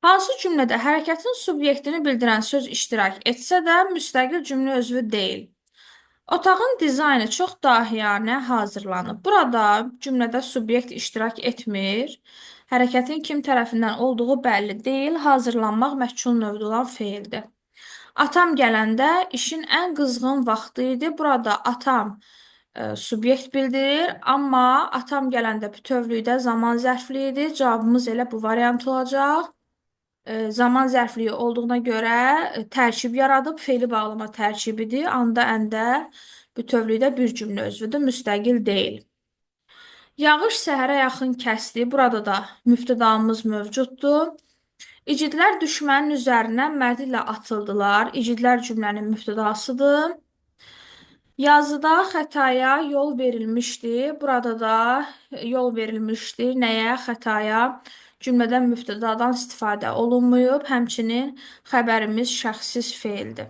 Hansı cümlədə hərəkətin subyektini bildirən söz iştirak etsə də, müstəqil cümlə özü deyil? Otağın dizaynı çox dahiyanə hazırlanıb. Burada cümlədə subyekt iştirak etmir. Hərəkətin kim tərəfindən olduğu bəlli deyil. Hazırlanmaq məchul növdə olan feildir. Atam gələndə işin ən qızğın vaxtı idi. Burada atam subyekt bildirir, amma atam gələndə bütövlükdə zaman zərfli idi. Cavabımız elə bu variant olacaq. Zaman zərfliyi olduğuna görə tərkib yaradıb, feili bağlama tərkibidir. Anda, əndə bütövlükdə bir cümlə özüdür, müstəqil deyil. Yağış səhərə yaxın kəsdi. Burada da mübtədamız mövcuddur. İgidlər düşmənin üzərinə mərdliklə atıldılar. İgidlər cümlənin mübtədasıdır. Yazıda xətaya yol verilmişdi. Burada da yol verilmişdi. Nəyə? Xətaya. Cümlədən mübtədadan istifadə olunmayıb. Həmçinin xəbərimiz şəxssiz feildir.